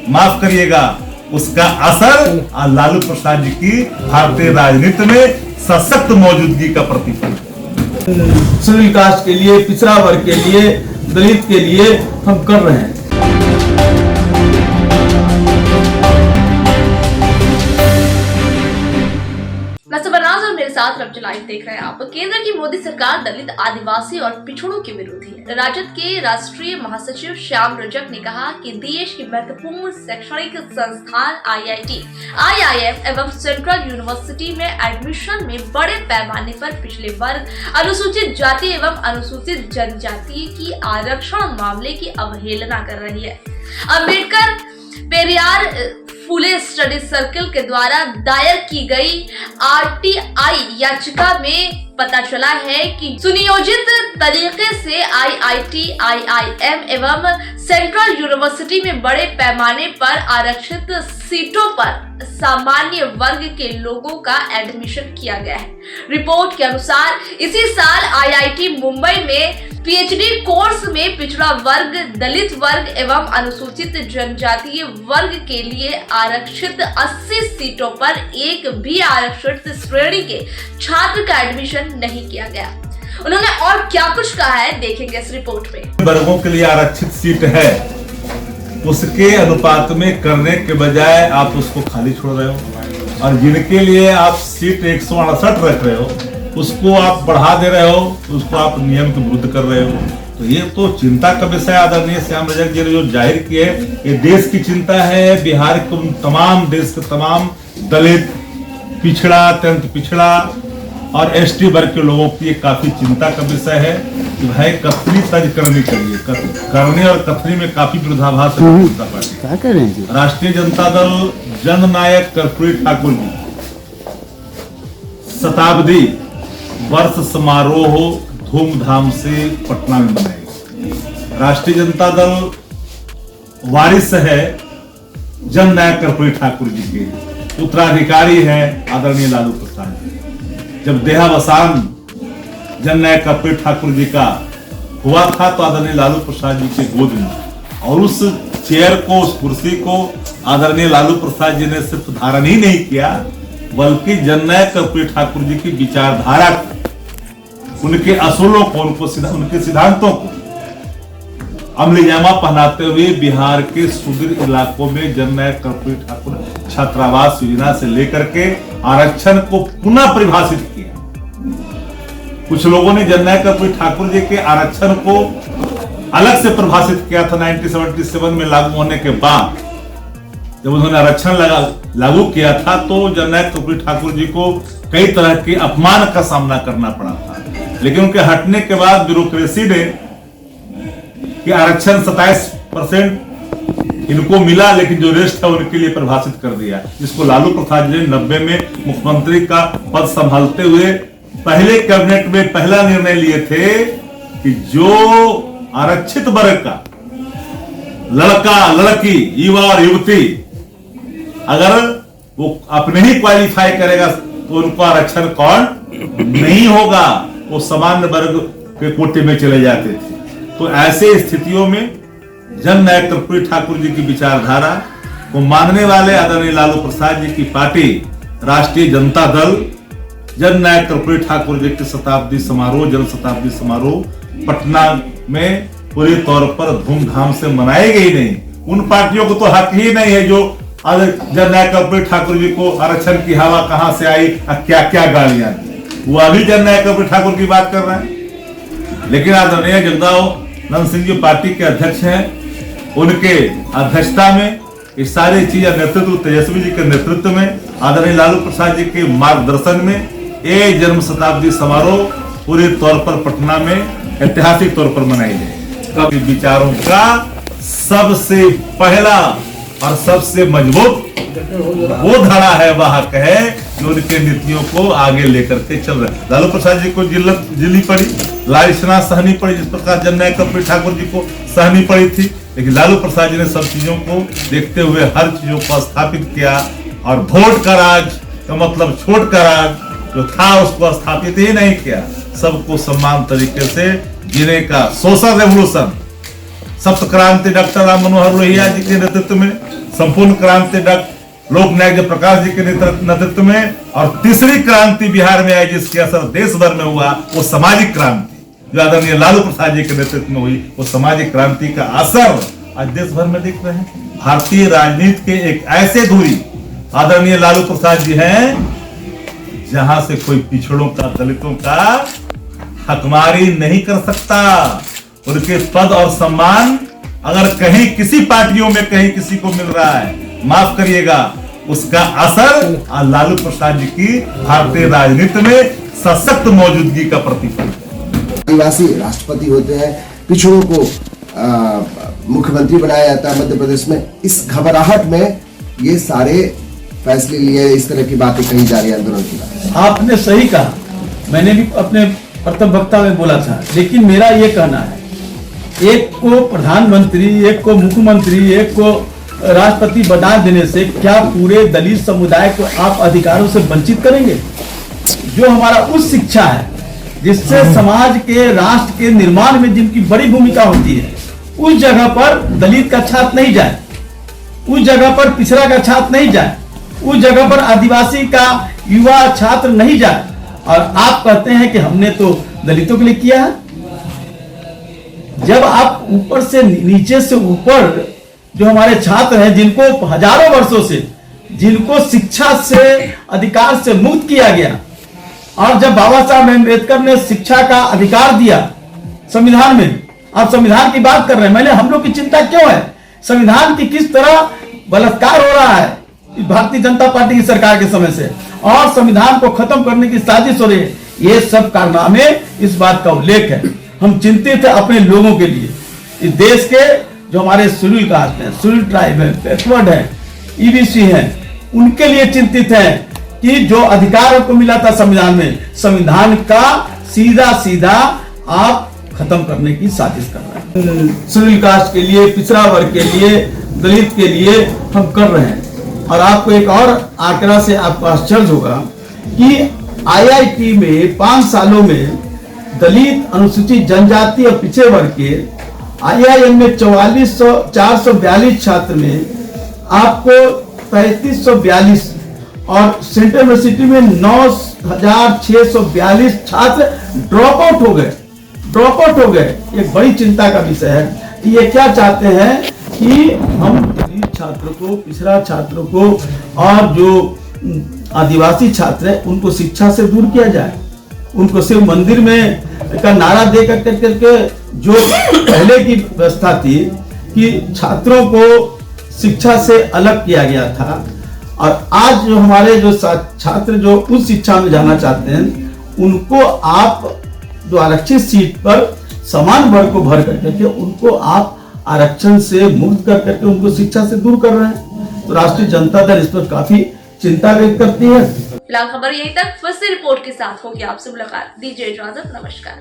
माफ करिएगा, उसका असर लालू प्रसाद जी की भारतीय राजनीति में सशक्त मौजूदगी का प्रतिफल है। शेड्यूल कास्ट के लिए, पिछड़ा वर्ग के लिए, दलित के लिए हम कर रहे हैं। मैं सुबरनाज और मेरे साथ रब्ज लाइव देख रहे हैं आप। केंद्र की मोदी सरकार दलित, आदिवासी और पिछड़ों के विरोधी है। राजद के राष्ट्रीय महासचिव श्याम रजक ने कहा कि देश की महत्वपूर्ण शैक्षणिक संस्थान IIT, IIM एवं सेंट्रल यूनिवर्सिटी में एडमिशन में बड़े पैमाने पर पिछड़े वर्ग, अनुसूचित जाति एवं अनुसूचित जनजाति की आरक्षण मामले की अवहेलना कर रही है। अम्बेडकर पेरियार फुले स्टडी सर्कल के द्वारा दायर की गई RTI याचिका में पता चला है कि सुनियोजित तरीके से IIT, IIM एवं सेंट्रल यूनिवर्सिटी में बड़े पैमाने पर आरक्षित सीटों पर सामान्य वर्ग के लोगों का एडमिशन किया गया है। रिपोर्ट के अनुसार इसी साल IIT मुंबई में PhD कोर्स में पिछड़ा वर्ग, दलित वर्ग एवं अनुसूचित जनजातीय वर्ग के लिए आरक्षित 80 सीटों पर एक भी आरक्षित श्रेणी के छात्र का एडमिशन नहीं किया गया। उन्होंने और क्या कुछ कहा है, देखेंगे इस रिपोर्ट में। वर्गों के लिए आरक्षित सीट है, उसके अनुपात में करने के बजाय आप उसको खाली छोड़ रहे हो, और जिनके लिए आप सीट 168 रख रहे हो उसको आप बढ़ा दे रहे हो, उसको आप नियम के विरुद्ध कर रहे हो। तो ये तो चिंता का विषय आदरणीय श्याम रजक जी ने जो जाहिर किए, ये देश की चिंता है। बिहार के तमाम, देश के तमाम दलित, पिछड़ा, अत्यंत पिछड़ा और ST वर्ग के लोगों की काफी चिंता का विषय है कि भाई कथनी तज करनी चाहिए। करने और कथनी में काफी विरोधाभास है। राष्ट्रीय जनता दल जननायक कर्पूरी ठाकुर जी शताब्दी वर्ष समारोह धूमधाम से पटना में मनाएगी। राष्ट्रीय जनता दल वारिस है जननायक कर्पूरी ठाकुर जी के, उत्तराधिकारी है आदरणीय लालू प्रसाद जी। जब देहावसान जननायक कर्पूरी ठाकुर जी का हुआ था तो आदरणीय लालू प्रसाद जी के गोद में, और उस चेयर को, उस कुर्सी को आदरणीय लालू प्रसाद जी ने सिर्फ धारण ही नहीं किया, बल्कि जननायक कर्पूरी ठाकुर जी की विचारधारा को, उनके असूलों को, उनके सिद्धांतों को अमलीजामा पहनाते हुए बिहार के सुदूर इलाकों में जननायक कर्पूरी ठाकुर छात्रावास योजना से लेकर के आरक्षण को पुनः परिभाषित किया। कुछ लोगों ने जननायक कर्पूरी ठाकुर जी के आरक्षण को अलग से परिभाषित किया था 1977 में लागू होने के बाद। जब उन्होंने आरक्षण लागू किया था तो जननायक कर्पूरी ठाकुर जी को कई तरह के अपमान का सामना करना पड़ा था, लेकिन उनके हटने के बाद ब्यूरोक्रेसी ने कि आरक्षण 27% इनको मिला, लेकिन जो रेस्ट था उनके लिए परिभाषित कर दिया, जिसको लालू प्रसाद जी ने 90 में मुख्यमंत्री का पद संभालते हुए पहले कैबिनेट में पहला निर्णय लिए थे कि जो आरक्षित वर्ग का लड़का, लड़की, युवा और युवती अगर वो अपने ही क्वालिफाई करेगा तो उनको आरक्षण कौन नहीं होगा, वो सामान्य वर्ग के कोटे में चले जाते थे। तो ऐसे स्थितियों में जननायक कर्पूरी ठाकुर जी की विचारधारा को मानने वाले आदरणीय लालू प्रसाद जी की पार्टी राष्ट्रीय जनता दल जननायक कर्पूरी ठाकुर जी के शताब्दी समारोह, जन शताब्दी समारोह पटना में पूरे तौर पर धूमधाम से मनाएगी ही नहीं। उन पार्टियों को तो हक ही नहीं है जो जननायक कर्पूरी ठाकुर जी को आरक्षण की हवा कहां से आई, क्या क्या गालियां, वो अभी जननायक कर्पूरी ठाकुर की बात कर रहे हैं। लेकिन आदरणीय जगदानंद सिंह जी पार्टी के अध्यक्ष हैं, उनके अध्यक्षता में ये सारी चीजें, नेतृत्व तेजस्वी जी के नेतृत्व में, आदरणीय लालू प्रसाद जी के मार्गदर्शन में ये जन्म शताब्दी समारोह पूरे तौर पर पटना में ऐतिहासिक तौर पर मनाई जाए। विचारों का सबसे पहला और सबसे मजबूत वो धड़ा है, वह है जो उनके नीतियों को आगे लेकर के चल रहे हैं। लालू प्रसाद जी को जिल्ली पड़ी, लारिशना सहनी पड़ी, जिस प्रकार जननायक कर्पूरी ठाकुर जी को सहनी पड़ी थी, लेकिन लालू प्रसाद जी ने सब चीजों को देखते हुए हर चीजों को स्थापित किया, और वोट का राज का मतलब छोट का राज जो था उसको स्थापित ही नहीं किया, सबको समान तरीके से जीने का सोशल रेवोल्यूशन, सप्त क्रांति डॉक्टर राम मनोहर लोहिया जी के नेतृत्व में संपूर्ण क्रांति डॉक्टर लोकनायक जयप्रकाश जी के नेतृत्व में, और तीसरी क्रांति बिहार में आई जिसके असर देश भर में हुआ, वो सामाजिक क्रांति जो आदरणीय लालू प्रसाद जी के नेतृत्व में हुई, वो सामाजिक क्रांति का असर आज देश भर में दिख रहे हैं। भारतीय राजनीति के एक ऐसे धुरी आदरणीय लालू प्रसाद जी हैं जहां से कोई पिछड़ों का, दलितों का हकमारी नहीं कर सकता। उनके पद और सम्मान अगर कहीं किसी पार्टियों में कहीं किसी को मिल रहा है, माफ करिएगा, उसका असर लालू प्रसाद जी की भारतीय राजनीति में सशक्त मौजूदगी का प्रतिफल है। आदिवासी राष्ट्रपति होते हैं, पिछड़ों को मुख्यमंत्री बनाया जाता है मध्य प्रदेश में। इस घबराहट में ये सारे फैसले लिए, इस तरह की बातें कही जा रही है आंदोलन की। आपने सही कहा, मैंने भी अपने प्रथम वक्ता में बोला था, लेकिन मेरा ये कहना है, एक को प्रधानमंत्री, एक को मुख्यमंत्री, एक को राष्ट्रपति बना देने से क्या पूरे दलित समुदाय को आप अधिकारों से वंचित करेंगे? जो हमारा उस शिक्षा है जिससे समाज के, राष्ट्र के निर्माण में जिनकी बड़ी भूमिका होती है, उस जगह पर दलित का छात्र नहीं जाए, उस जगह पर पिछड़ा का छात्र नहीं जाए, उस जगह पर आदिवासी का युवा छात्र नहीं जाए, और आप कहते हैं कि हमने तो दलितों के लिए किया है। जब आप ऊपर से नीचे से ऊपर जो हमारे छात्र हैं, जिनको हजारों वर्षों से, जिनको शिक्षा से, अधिकार से मुक्त किया गया, और जब बाबा साहब अम्बेडकर ने शिक्षा का अधिकार दिया संविधान में, आप संविधान की बात कर रहे हैं, हम लोग की चिंता क्यों है? संविधान की किस तरह बलात्कार हो रहा है भारतीय जनता पार्टी की सरकार के समय से, और संविधान को खत्म करने की साजिश हो रही है। ये सब कारनामे इस बात का उल्लेख है। हम चिंतित है अपने लोगों के लिए, इस देश के जो हमारे शेड्यूल कास्ट है, शेड्यूल ट्राइब है, बैकवर्ड है, ईबीसी है, उनके लिए चिंतित है कि जो अधिकार आपको मिला था संविधान में, संविधान का सीधा सीधा आप खत्म करने की साजिश कर रहे हैं। शेड्यूल कास्ट के लिए, पिछड़ा वर्ग के लिए, दलित के लिए हम कर रहे हैं। और आपको एक और आंकड़ा से आपको आश्चर्य होगा कि आईआईटी में 5 सालों में दलित, अनुसूचित जनजाति और पिछड़े वर्ग के आईआईएम में 442 छात्र में आपको 3342, और सेंट्रल यूनिवर्सिटी में 9642 छात्र ड्रॉप आउट हो गए। एक बड़ी चिंता का विषय है कि ये क्या चाहते हैं कि हम दलित छात्रों को, पिछड़ा छात्रों को, और जो आदिवासी छात्र हैं उनको शिक्षा से दूर किया जाए, उनको सिर्फ मंदिर में का नारा दे करके जो पहले की व्यवस्था थी कि छात्रों को शिक्षा से अलग किया गया था, और आज जो हमारे जो छात्र जो उच्च शिक्षा में जाना चाहते हैं, उनको आप जो आरक्षित सीट पर समान वर्ग को भर करके उनको आप आरक्षण से मुक्त करके उनको शिक्षा से दूर कर रहे हैं। तो राष्ट्रीय जनता दल इस पर काफी चिंता व्यक्त करती है। फिलहाल खबर यहीं तक। फिर से रिपोर्ट के साथ होगी आपसे मुलाकात। दीजिए इजाजत, नमस्कार।